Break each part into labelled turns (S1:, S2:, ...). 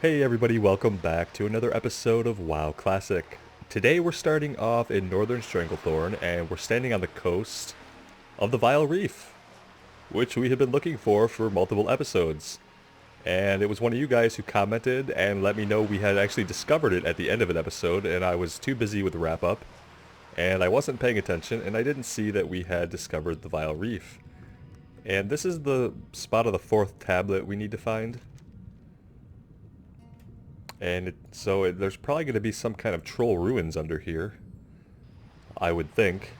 S1: Hey everybody, welcome back to another episode of WoW Classic. Today we're starting off in Northern Stranglethorn and we're standing on the coast of the Vile Reef, which we have been looking for multiple episodes. And it was one of you guys who commented and let me know we had actually discovered it at the end of an episode, and I was too busy with the wrap up and I wasn't paying attention and I didn't see that we had discovered the Vile Reef. And this is the spot of the fourth tablet we need to find. And there's probably going to be some kind of troll ruins under here, I would think.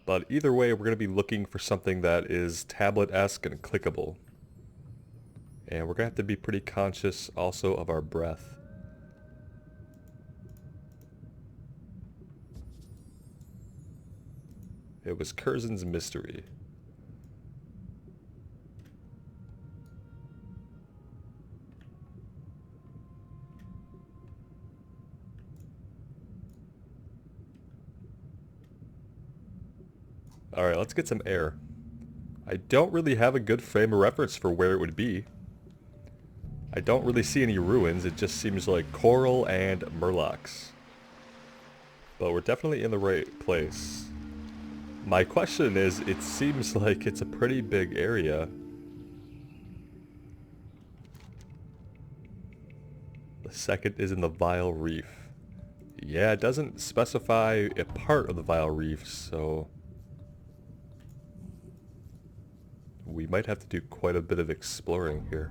S1: But either way, we're going to be looking for something that is tablet-esque and clickable. And we're going to have to be pretty conscious also of our breath. It was Kurzens' mystery. Alright, let's get some air. I don't really have a good frame of reference for where it would be. I don't really see any ruins, it just seems like coral and murlocs. But we're definitely in the right place. My question is, it seems like it's a pretty big area. The second is in the Vile Reef. Yeah, it doesn't specify a part of the Vile Reef, so we might have to do quite a bit of exploring here.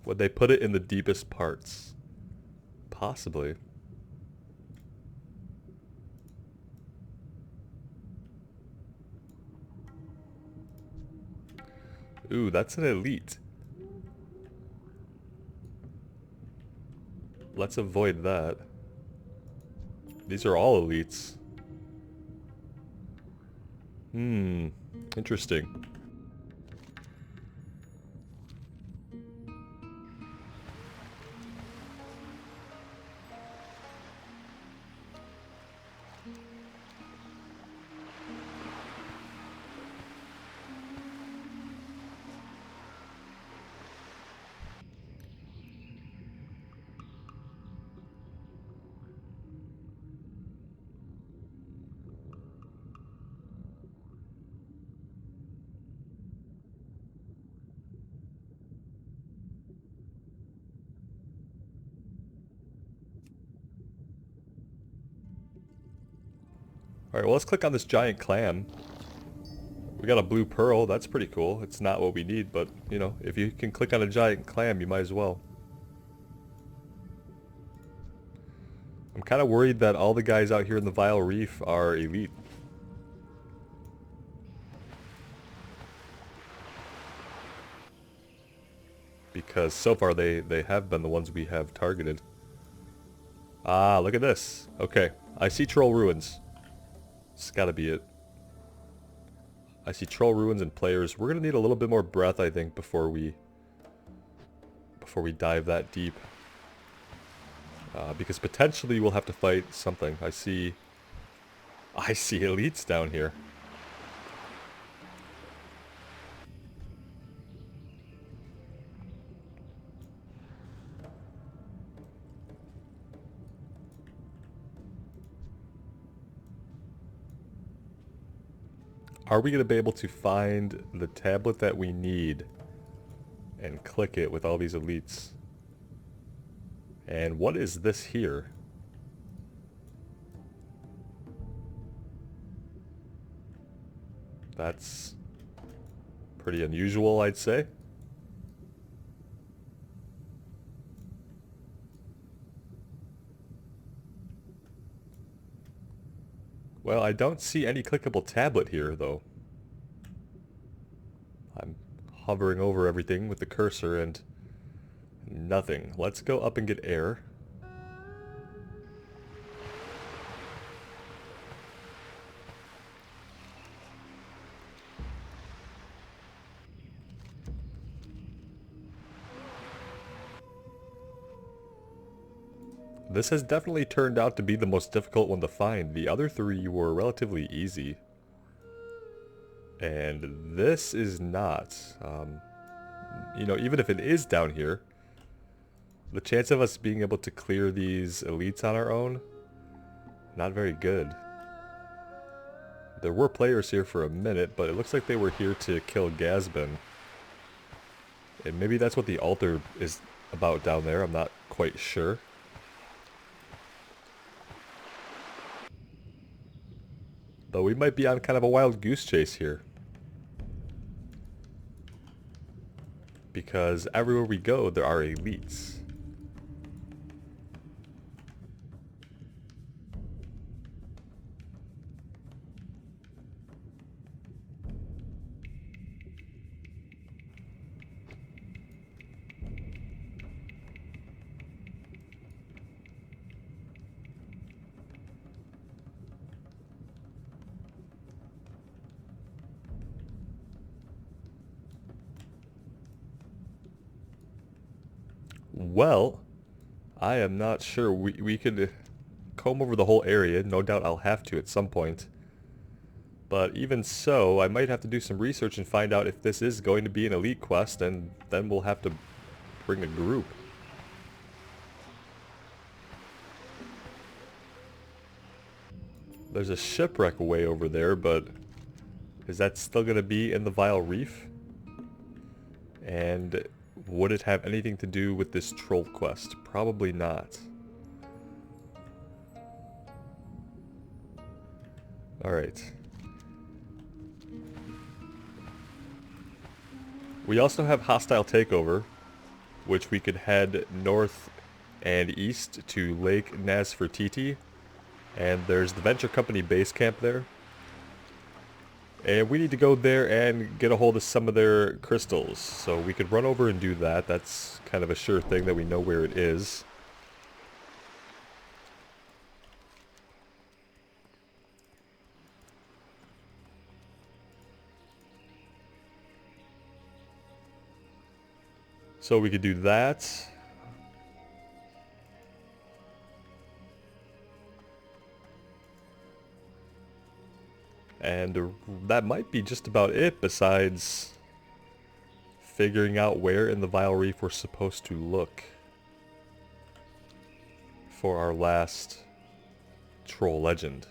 S1: Would they put it in the deepest parts? Possibly. Ooh, that's an elite. Let's avoid that. These are all elites. Interesting. Alright, well let's click on this giant clam. We got a blue pearl, that's pretty cool. It's not what we need, but, you know, if you can click on a giant clam, you might as well. I'm kind of worried that all the guys out here in the Vile Reef are elite. Because so far they have been the ones we have targeted. Ah, look at this. Okay, I see troll ruins. It's gotta be it. I see troll ruins and players. We're gonna need a little bit more breath, I think, before we dive that deep. Because potentially we'll have to fight something. I see elites down here. Are we going to be able to find the tablet that we need and click it with all these elites? And what is this here? That's pretty unusual, I'd say. Well, I don't see any clickable tablet here, though. I'm hovering over everything with the cursor and nothing. Let's go up and get air. This has definitely turned out to be the most difficult one to find. The other three were relatively easy. And this is not. you know, even if it is down here, the chance of us being able to clear these elites on our own, not very good. There were players here for a minute, but it looks like they were here to kill Gazbin. And maybe that's what the altar is about down there, I'm not quite sure. Though we might be on kind of a wild goose chase here. Because everywhere we go, there are elites. Well, I am not sure. We could comb over the whole area. No doubt I'll have to at some point. But even so, I might have to do some research and find out if this is going to be an elite quest, and then we'll have to bring a group. There's a shipwreck way over there, but is that still going to be in the Vile Reef? And would it have anything to do with this troll quest? Probably not. Alright. We also have Hostile Takeover, which we could head north and east to Lake Nasfertiti. And there's the Venture Company base camp there. And we need to go there and get a hold of some of their crystals. So we could run over and do that. That's kind of a sure thing that we know where it is. So we could do that. And that might be just about it, besides figuring out where in the Vile Reef we're supposed to look for our last troll legend.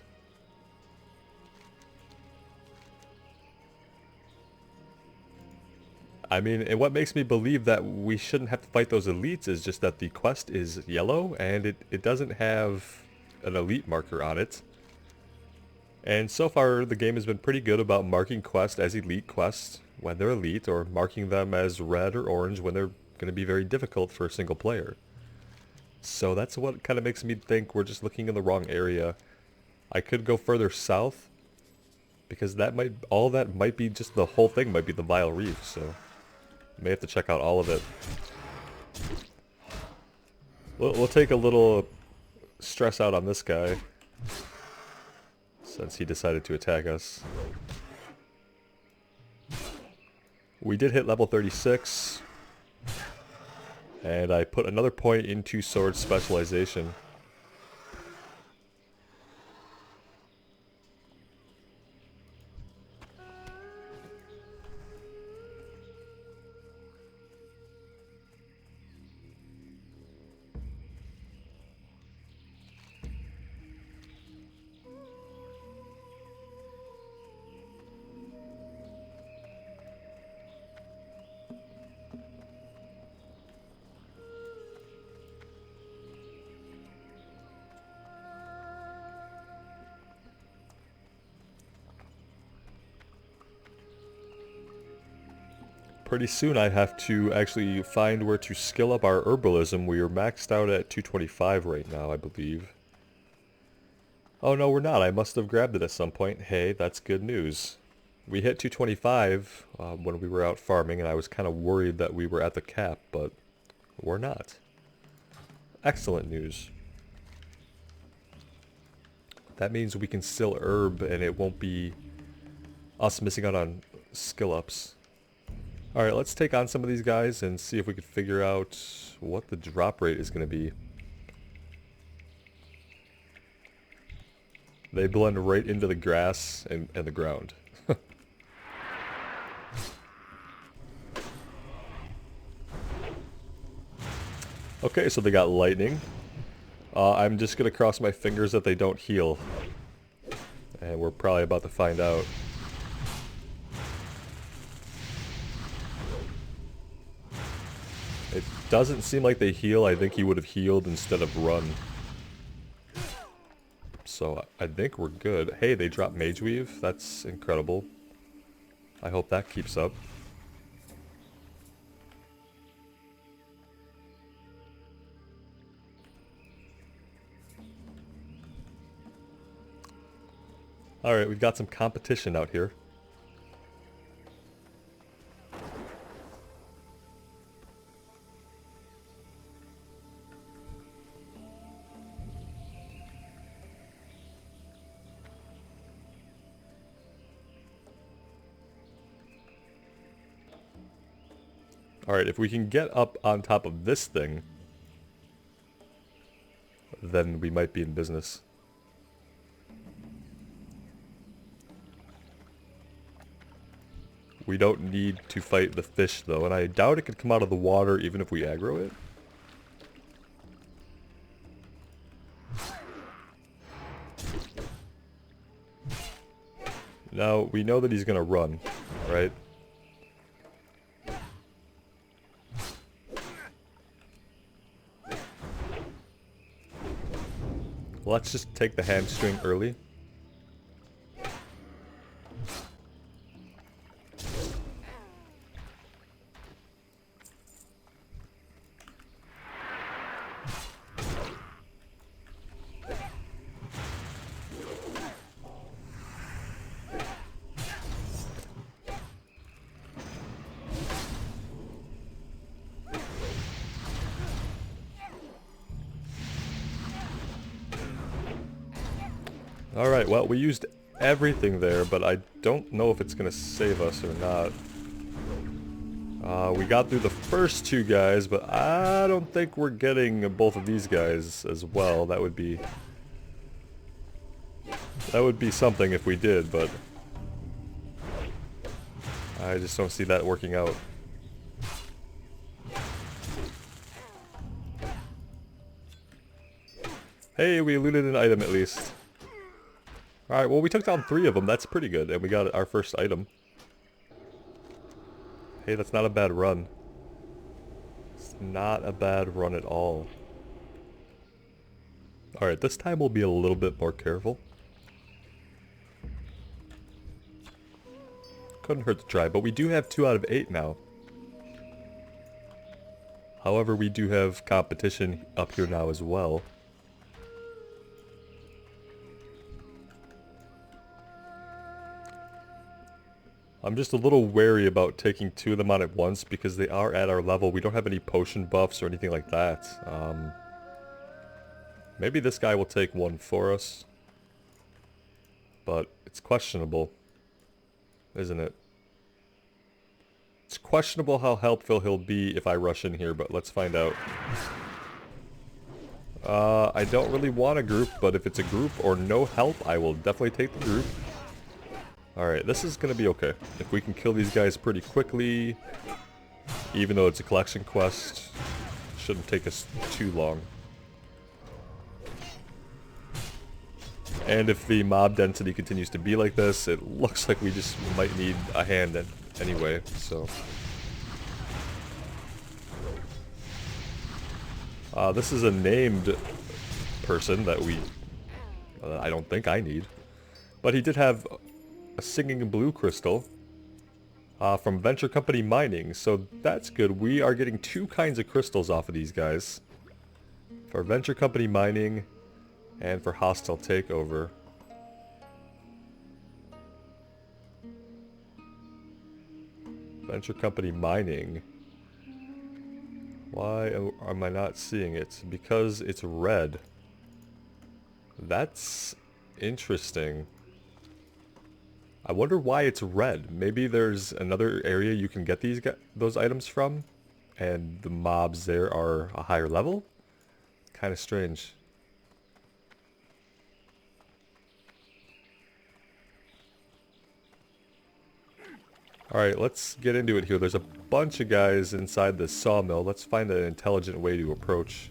S1: I mean, and what makes me believe that we shouldn't have to fight those elites is just that the quest is yellow and it doesn't have an elite marker on it. And so far, the game has been pretty good about marking quests as elite quests when they're elite, or marking them as red or orange when they're going to be very difficult for a single player. So that's what kind of makes me think we're just looking in the wrong area. I could go further south, because that might, all that might be just, the whole thing might be the Vile Reef, so may have to check out all of it. We'll take a little stress out on this guy, since he decided to attack us. We did hit level 36, and I put another point into sword specialization. Pretty soon I have to actually find where to skill up our herbalism. We are maxed out at 225 right now, I believe. Oh no, we're not. I must have grabbed it at some point. Hey, that's good news. We hit 225 when we were out farming, and I was kind of worried that we were at the cap, but we're not. Excellent news. That means we can still herb, and it won't be us missing out on skill ups. Alright, let's take on some of these guys and see if we can figure out what the drop rate is going to be. They blend right into the grass and the ground. Okay, so they got lightning. I'm just gonna cross my fingers that they don't heal. And we're probably about to find out. It doesn't seem like they heal. I think he would have healed instead of run. So I think we're good. Hey, they dropped Mage Weave. That's incredible. I hope that keeps up. Alright, we've got some competition out here. Alright, if we can get up on top of this thing, then we might be in business. We don't need to fight the fish though, and I doubt it could come out of the water even if we aggro it. Now, we know that he's gonna run, right? Let's just take the hamstring early. Alright, well, we used everything there, but I don't know if it's gonna save us or not. We got through the first two guys, but I don't think we're getting both of these guys as well. That would be something if we did, but I just don't see that working out. Hey, we looted an item at least. Alright, well we took down 3 of them, that's pretty good, and we got our first item. Hey, that's not a bad run. It's not a bad run at all. Alright, this time we'll be a little bit more careful. Couldn't hurt to try, but we do have 2 out of 8 now. However, we do have competition up here now as well. I'm just a little wary about taking 2 of them on at once because they are at our level. We don't have any potion buffs or anything like that. Maybe this guy will take 1 for us. But it's questionable, isn't it? It's questionable how helpful he'll be if I rush in here, but let's find out. I don't really want a group, but if it's a group or no help, I will definitely take the group. Alright, this is gonna be okay. If we can kill these guys pretty quickly, even though it's a collection quest, shouldn't take us too long. And if the mob density continues to be like this, it looks like we just might need a hand anyway, so. This is a named person that I don't think I need. But he did have a singing blue crystal from Venture Company Mining, so that's good. We are getting 2 kinds of crystals off of these guys. For Venture Company Mining and for Hostile Takeover. Venture Company Mining. Why am I not seeing it? Because it's red. That's interesting. I wonder why it's red. Maybe there's another area you can get those items from, and the mobs there are a higher level? Kind of strange. Alright, let's get into it here. There's a bunch of guys inside this sawmill. Let's find an intelligent way to approach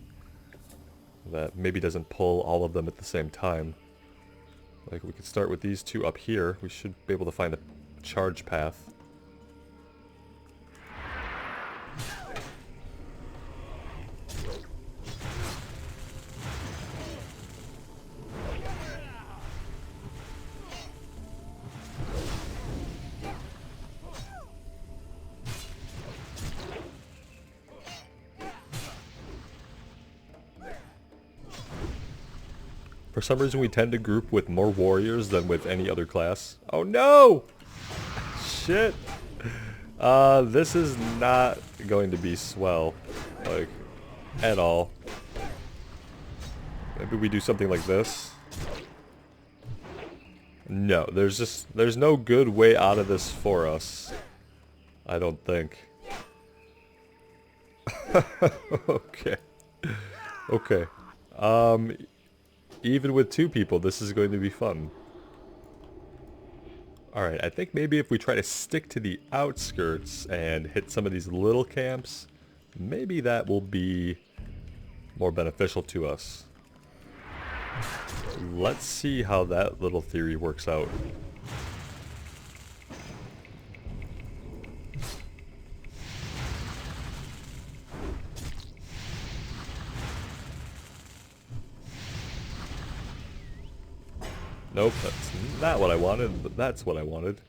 S1: that maybe doesn't pull all of them at the same time. Like, we could start with these two up here. We should be able to find a charge path. For some reason we tend to group with more warriors than with any other class. Oh no! Shit! This is not going to be swell. Like, at all. Maybe we do something like this. No, there's no good way out of this for us. I don't think. Okay. Okay. Even with two people, this is going to be fun. Alright, I think maybe if we try to stick to the outskirts and hit some of these little camps, maybe that will be more beneficial to us. Let's see how that little theory works out. Nope, that's not what I wanted, but that's what I wanted.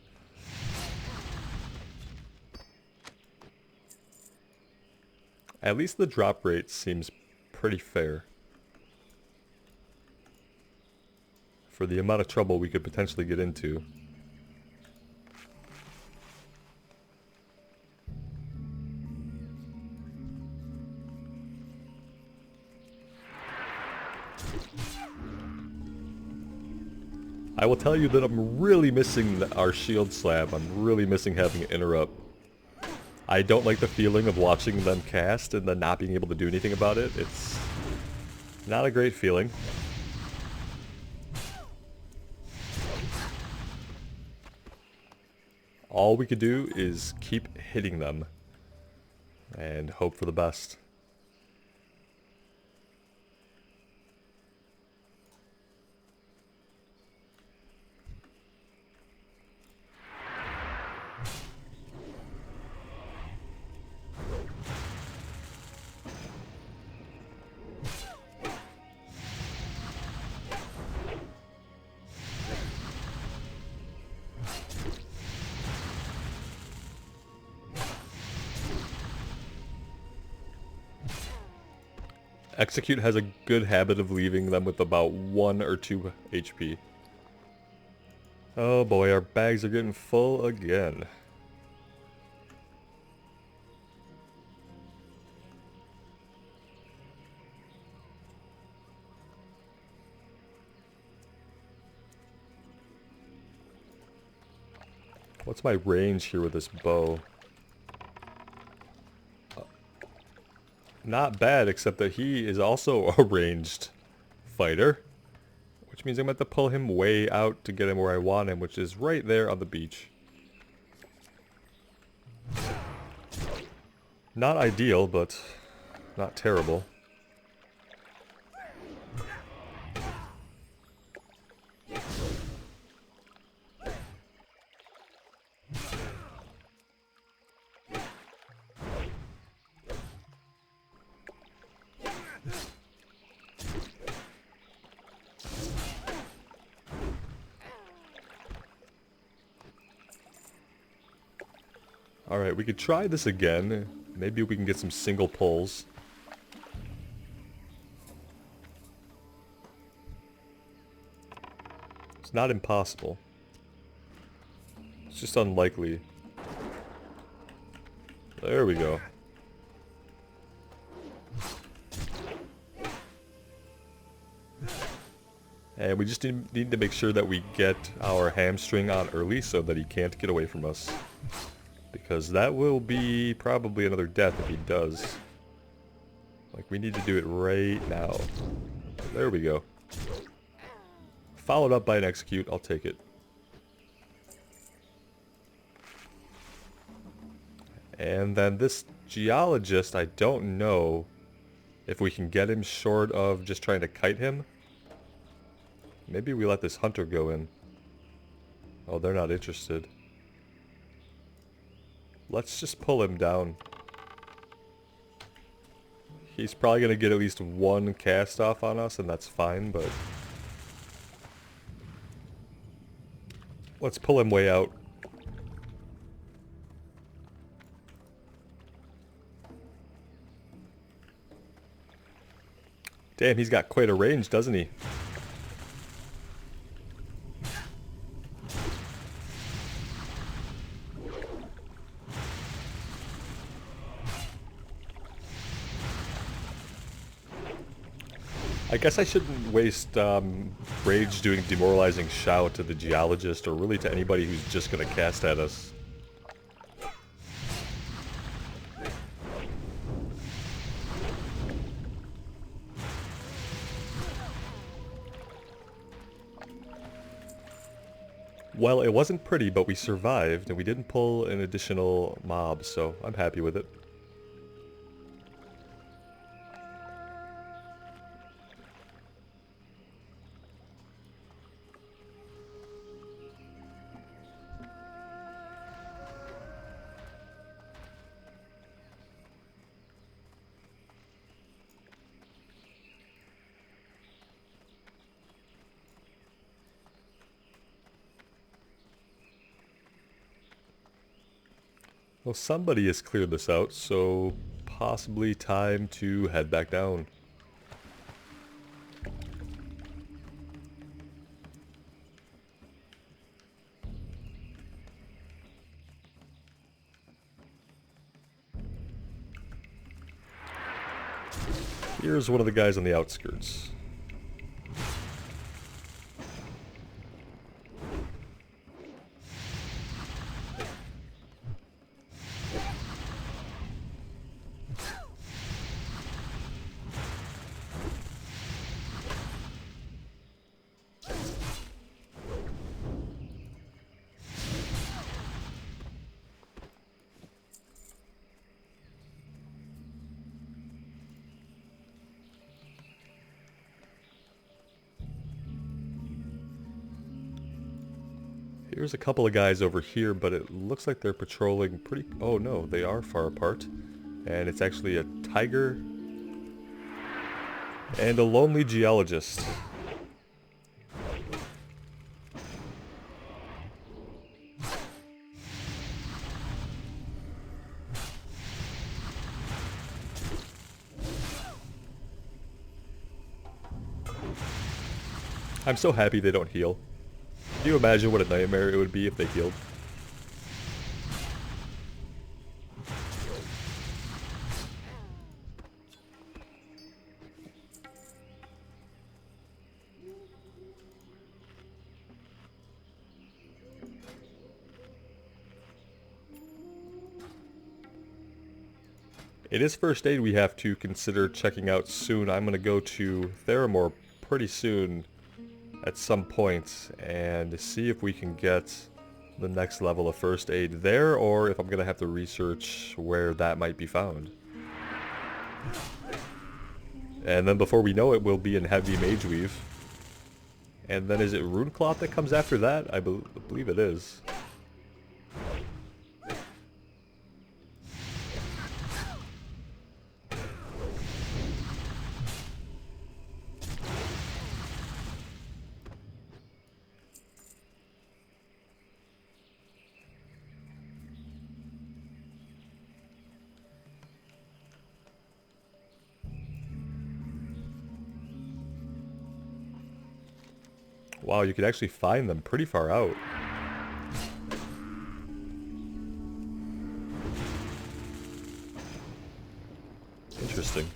S1: At least the drop rate seems pretty fair. For the amount of trouble we could potentially get into. I will tell you that I'm really missing our shield slab. I'm really missing having it interrupt. I don't like the feeling of watching them cast and then not being able to do anything about it. It's not a great feeling. All we could do is keep hitting them and hope for the best. Execute has a good habit of leaving them with about 1 or 2 HP. Oh boy, our bags are getting full again. What's my range here with this bow? Not bad, except that he is also a ranged fighter. Which means I'm going to have to pull him way out to get him where I want him, which is right there on the beach. Not ideal, but not terrible. Alright, we could try this again. Maybe we can get some single pulls. It's not impossible. It's just unlikely. There we go. And we just need to make sure that we get our hamstring on early so that he can't get away from us. Because that will be probably another death if he does. Like, we need to do it right now. There we go. Followed up by an execute, I'll take it. And then this geologist, I don't know if we can get him short of just trying to kite him. Maybe we let this hunter go in. Oh, they're not interested. Let's just pull him down. He's probably going to get at least one cast off on us, and that's fine, but... let's pull him way out. Damn, he's got quite a range, doesn't he? I guess I shouldn't waste rage doing demoralizing shout to the geologist, or really to anybody who's just gonna cast at us. Well, it wasn't pretty, but we survived, and we didn't pull an additional mob, so I'm happy with it. Well, somebody has cleared this out, so possibly time to head back down. Here's one of the guys on the outskirts. Here's a couple of guys over here, but it looks like they're patrolling pretty... oh no, they are far apart. And it's actually a tiger and a lonely geologist. I'm so happy they don't heal. Can you imagine what a nightmare it would be if they healed? It is first aid we have to consider checking out soon. I'm going to go to Theramore pretty soon at some point and see if we can get the next level of first aid there, or if I'm going to have to research where that might be found. And then before we know it, we'll be in heavy mage weave. And then is it Runecloth that comes after that? I believe it is. Wow, you could actually find them pretty far out. Interesting.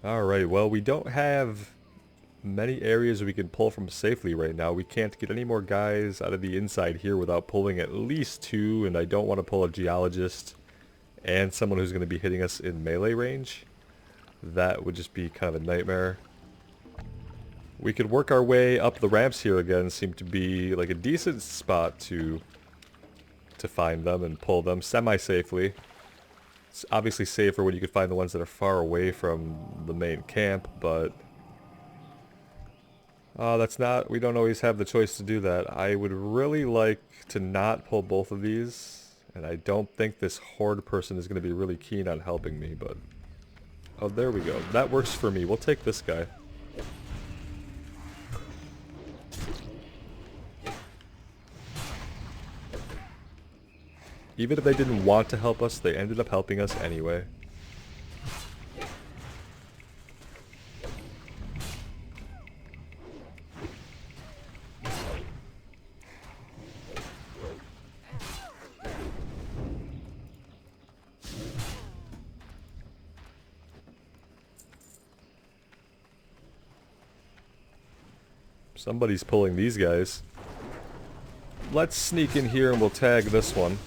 S1: Alright, well, we don't have many areas we can pull from safely right now. We can't get any more guys out of the inside here without pulling at least 2, and I don't want to pull a geologist and someone who's going to be hitting us in melee range. That would just be kind of a nightmare. We could work our way up the ramps here again. Seem to be like a decent spot to find them and pull them semi-safely. It's obviously safer when you can find the ones that are far away from the main camp, but that's not, we don't always have the choice to do that. I would really like to not pull both of these, and I don't think this Horde person is going to be really keen on helping me, but oh, there we go. That works for me. We'll take this guy. Even if they didn't want to help us, they ended up helping us anyway. Somebody's pulling these guys. Let's sneak in here and we'll tag this one.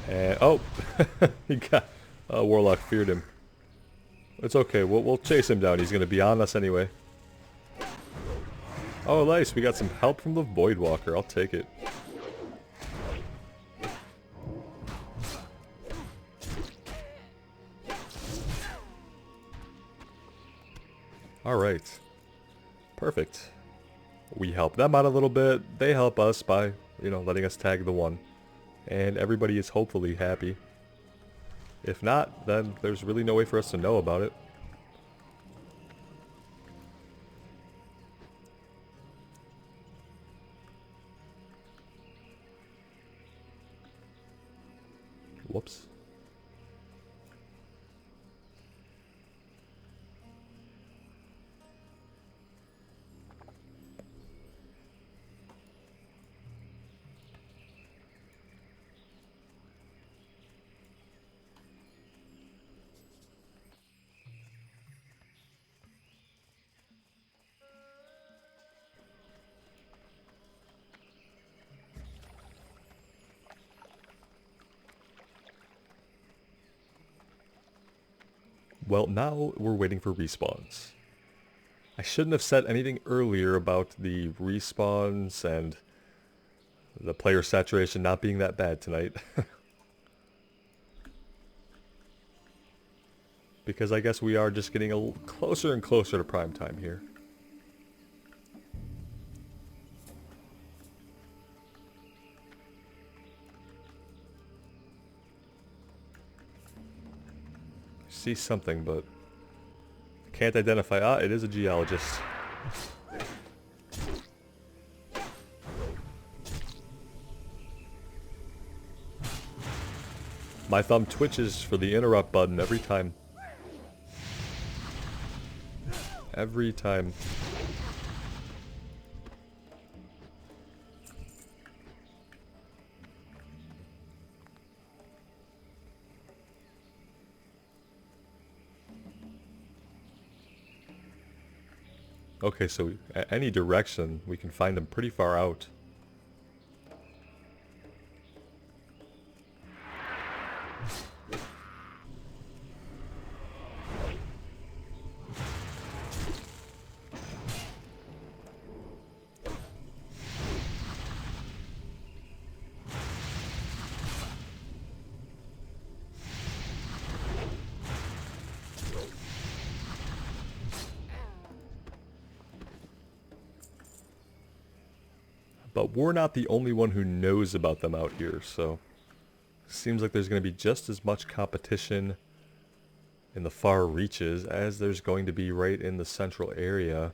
S1: And oh, he got Warlock feared him. It's okay. We'll chase him down. He's gonna be on us anyway. Oh, nice. We got some help from the Voidwalker. I'll take it. All right. Perfect. We help them out a little bit. They help us by, you know, letting us tag the one. And everybody is hopefully happy. If not, then there's really no way for us to know about it. Whoops. Well, now we're waiting for respawns. I shouldn't have said anything earlier about the respawns and the player saturation not being that bad tonight. Because I guess we are just getting a little closer and closer to prime time here. See something, but can't identify. Ah, it is a geologist. My thumb twitches for the interrupt button every time. Every time. Okay, so at any direction, we can find them pretty far out. But we're not the only one who knows about them out here, so seems like there's going to be just as much competition in the far reaches as there's going to be right in the central area.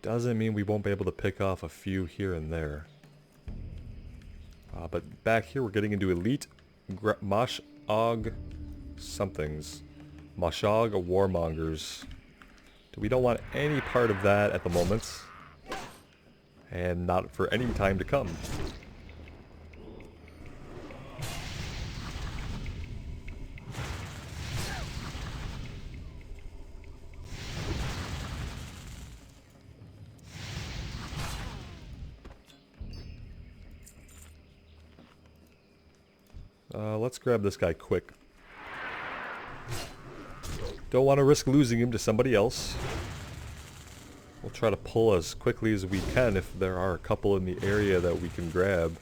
S1: Doesn't mean we won't be able to pick off a few here and there. But back here we're getting into elite Mosh-Og somethings. Mosh-Og warmongers. We don't want any part of that at the moment. And not for any time to come. Let's grab this guy quick. Don't want to risk losing him to somebody else. We'll try to pull as quickly as we can if there are a couple in the area that we can grab.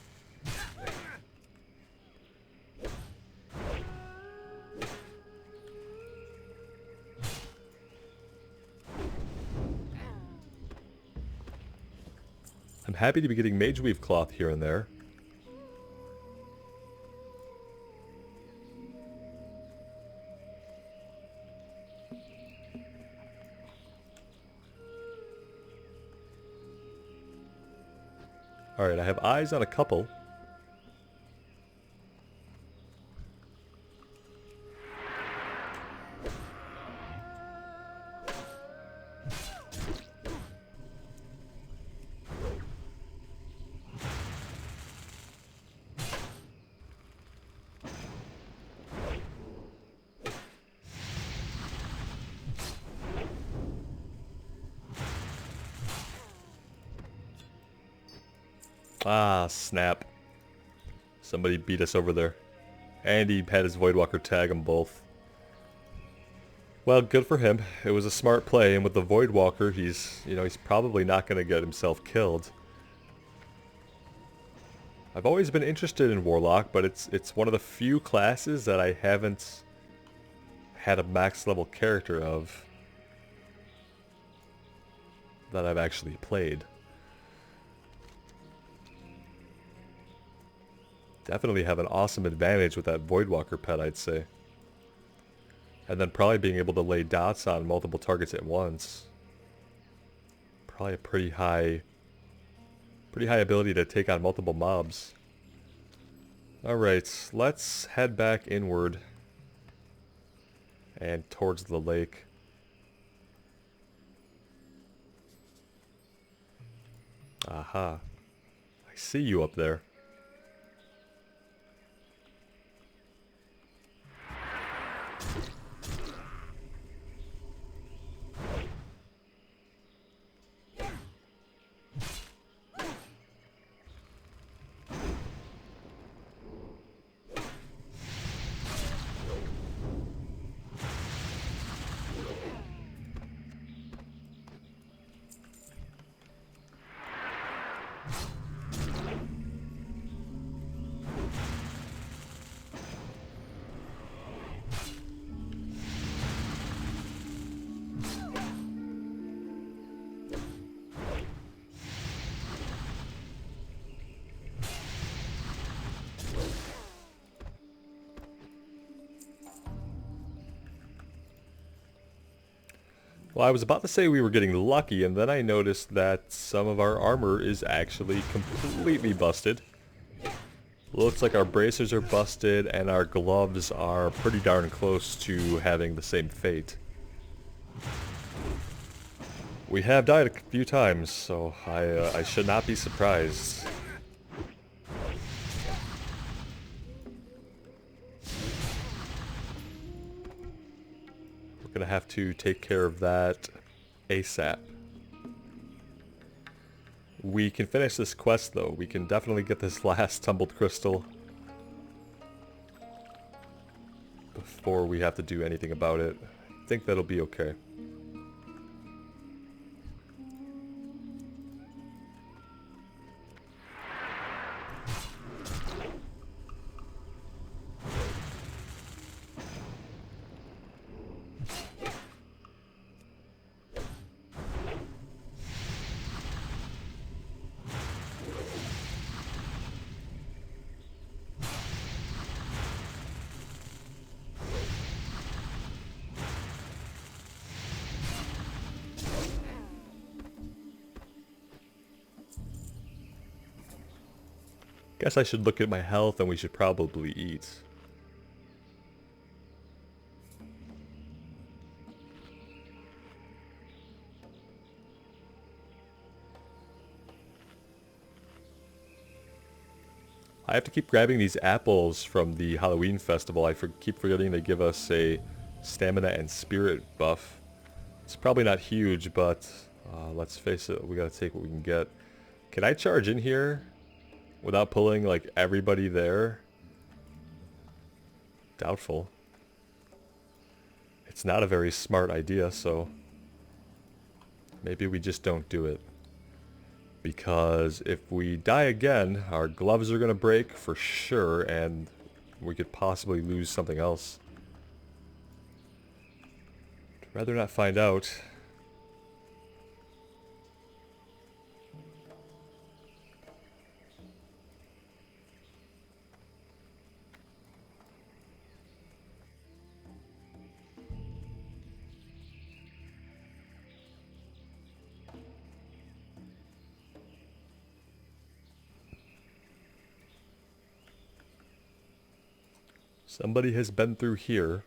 S1: I'm happy to be getting mage weave cloth here and there. Alright, I have eyes on a couple. Ah, snap. Somebody beat us over there. And he had his Voidwalker tag them both. Well, good for him. It was a smart play, and with the Voidwalker, he's probably not going to get himself killed. I've always been interested in Warlock, but it's one of the few classes that I haven't had a max level character of that I've actually played. Definitely have an awesome advantage with that Voidwalker pet, I'd say. And then probably being able to lay dots on multiple targets at once. Probably a pretty high ability to take on multiple mobs. Alright, let's head back inward and towards the lake. Aha. I see you up there. Well, I was about to say we were getting lucky, and then I noticed that some of our armor is actually completely busted. Looks like our bracers are busted, and our gloves are pretty darn close to having the same fate. We have died a few times, so I should not be surprised. We're gonna have to take care of that ASAP. We can finish this quest though. We can definitely get this last tumbled crystal before we have to do anything about it. I think that'll be okay. Guess I should look at my health and we should probably eat. I have to keep grabbing these apples from the Halloween festival. I keep forgetting they give us a stamina and spirit buff. It's probably not huge, but let's face it, we gotta take what we can get. Can I charge in here without pulling like everybody there? Doubtful. It's not a very smart idea, so maybe we just don't do it. Because if we die again, our gloves are going to break for sure, and we could possibly lose something else. I'd rather not find out. Somebody has been through here.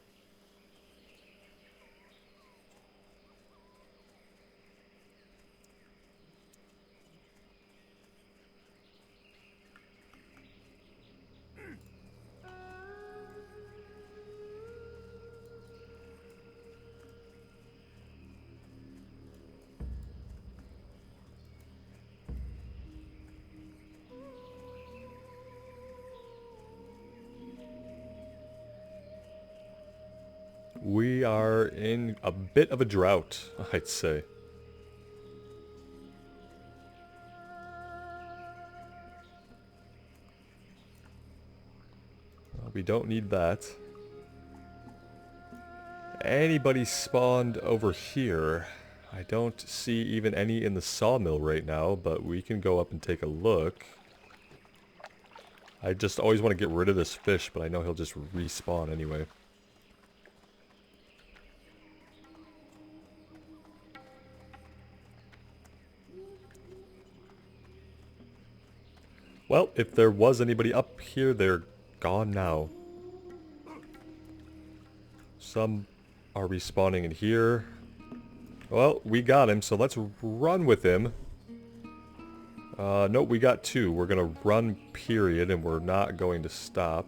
S1: We are in a bit of a drought, I'd say. Well, we don't need that. Anybody spawned over here? I don't see even any in the sawmill right now, but we can go up and take a look. I just always want to get rid of this fish, but I know he'll just respawn anyway. Well, if there was anybody up here, they're gone now. Some are respawning in here. Well, we got him, so let's run with him. Nope, we got two. We're gonna run, period, and we're not going to stop.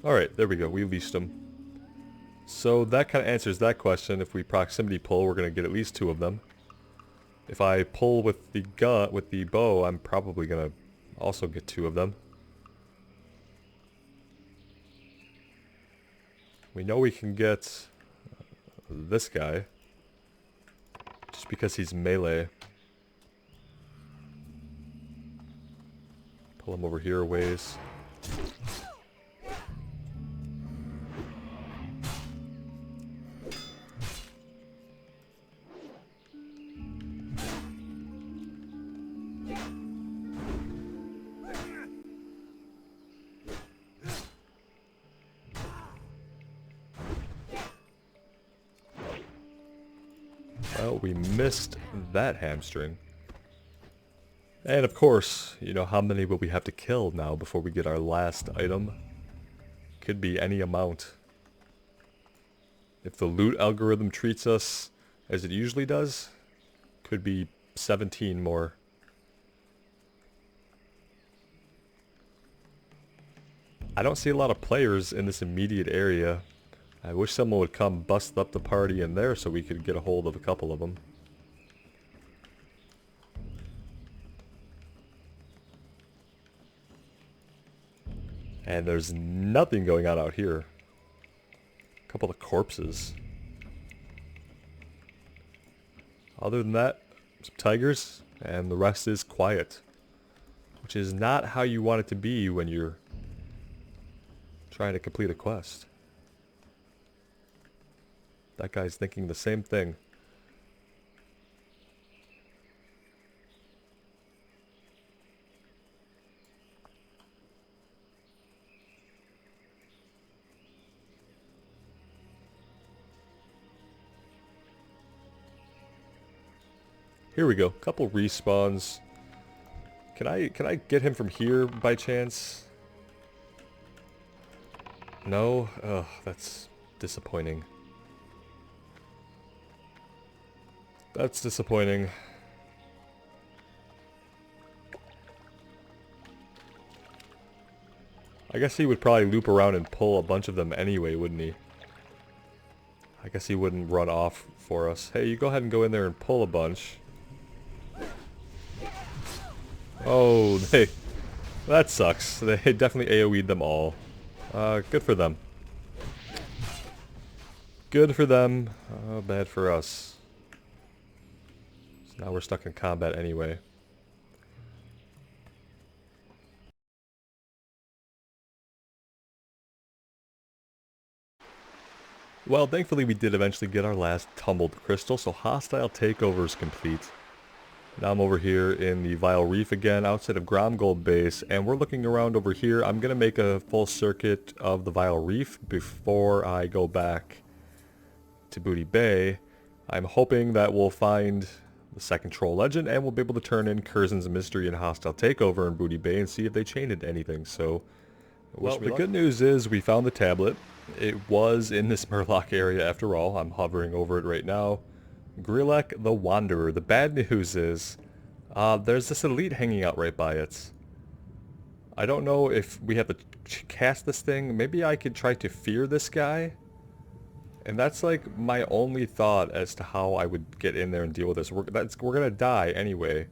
S1: Alright, there we go. We leashed them. So that kind of answers that question. If we proximity pull, we're gonna get at least two of them. If I pull with the gun, with the bow, I'm probably gonna also get two of them. We know we can get this guy, just because he's melee. Pull him over here a ways. Well, we missed that hamstring. And of course, you know, how many will we have to kill now before we get our last item? Could be any amount. If the loot algorithm treats us as it usually does, could be 17 more. I don't see a lot of players in this immediate area. I wish someone would come bust up the party in there so we could get a hold of a couple of them. And there's nothing going on out here. A couple of corpses. Other than that, some tigers, and the rest is quiet. Which is not how you want it to be when you're trying to complete a quest. That guy's thinking the same thing. Here we go. Couple respawns. Can I get him from here by chance? No? Ugh, that's disappointing. That's disappointing. I guess he would probably loop around and pull a bunch of them anyway, wouldn't he? I guess he wouldn't run off for us. Hey, you go ahead and go in there and pull a bunch. Oh, That sucks. They definitely AoE'd them all. Good for them. Good for them. Bad for us. So now we're stuck in combat anyway. Well, thankfully we did eventually get our last tumbled crystal, so hostile takeover is complete. Now I'm over here in the Vile Reef again, outside of Gromgold base, and we're looking around over here. I'm going to make a full circuit of the Vile Reef before I go back to Booty Bay. I'm hoping that we'll find the second troll legend, and we'll be able to turn in Kurzens Mystery and Hostile Takeover in Booty Bay and see if they changed anything. So, well, the good news is we found the tablet. It was in this Murloc area after all. I'm hovering over it right now. Grillek the Wanderer. The bad news is there's this elite hanging out right by it. I don't know if we have to cast this thing. Maybe I could try to fear this guy. And that's like my only thought as to how I would get in there and deal with this. We're gonna die anyway.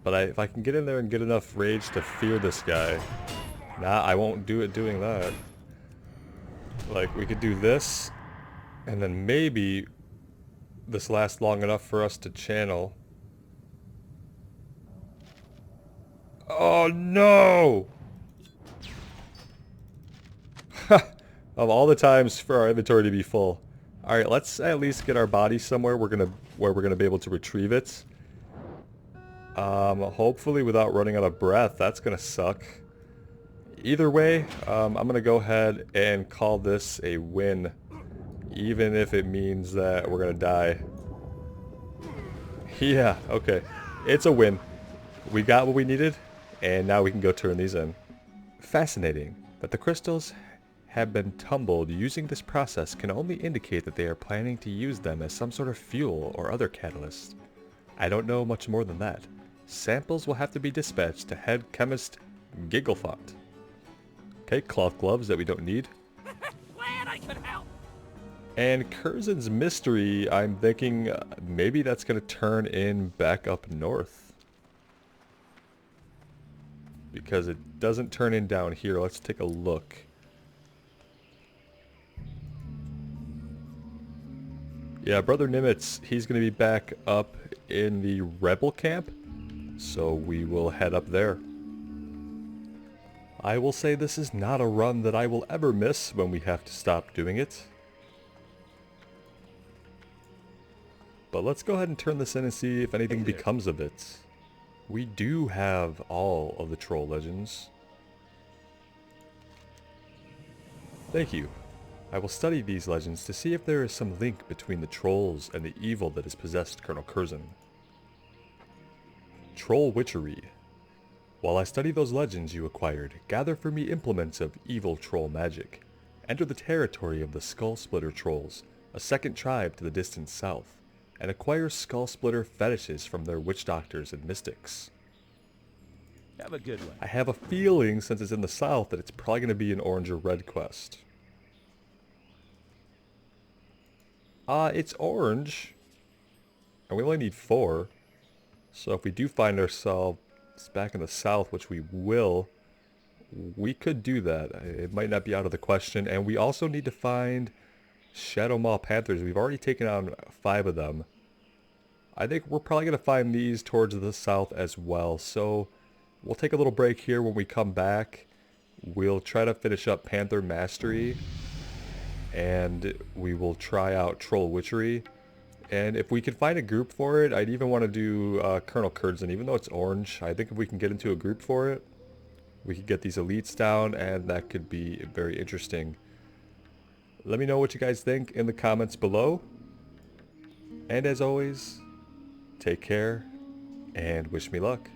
S1: But if I can get in there and get enough rage to fear this guy. Nah, I won't do it doing that. Like, we could do this, and then maybe this lasts long enough for us to channel. Oh no! Of all the times for our inventory to be full. Alright, let's at least get our body somewhere where we're gonna be able to retrieve it. Hopefully without running out of breath. That's gonna suck. Either way, I'm gonna go ahead and call this a win. Even if it means that we're gonna die. Yeah, okay. It's a win. We got what we needed, and now we can go turn these in. Fascinating, but the crystals have been tumbled. Using this process can only indicate that they are planning to use them as some sort of fuel or other catalyst. I don't know much more than that. Samples will have to be dispatched to head chemist Gigglefont. Okay, cloth gloves that we don't need.
S2: Glad I could help.
S1: And Kurzens Mystery, I'm thinking maybe that's going to turn in back up north. Because it doesn't turn in down here. Let's take a look. Yeah, Brother Nimitz, he's going to be back up in the rebel camp. So we will head up there. I will say this is not a run that I will ever miss when we have to stop doing it. But let's go ahead and turn this in and see if anything becomes of it. We do have all of the troll legends. Thank you. I will study these legends to see if there is some link between the trolls and the evil that has possessed Colonel Kurzens. Troll Witchery. While I study those legends you acquired, gather for me implements of evil troll magic. Enter the territory of the Skull Splitter Trolls, a second tribe to the distant south, and acquire Skull Splitter fetishes from their witch doctors and mystics.
S2: Have a good one.
S1: I have a feeling, since it's in the south, that it's probably going to be an orange or red quest. It's orange, and we only need 4. So if we do find ourselves back in the south, which we will, we could do that. It might not be out of the question. And we also need to find Shadow Maw Panthers. We've already taken on 5 of them. I think we're probably going to find these towards the south as well. So we'll take a little break here. When we come back, we'll try to finish up Panther Mastery. And we will try out Troll Witchery. And if we can find a group for it, I'd even want to do Colonel Kurzens. Even though it's orange, I think if we can get into a group for it, we could get these elites down, and that could be very interesting. Let me know what you guys think in the comments below. And as always, take care, and wish me luck.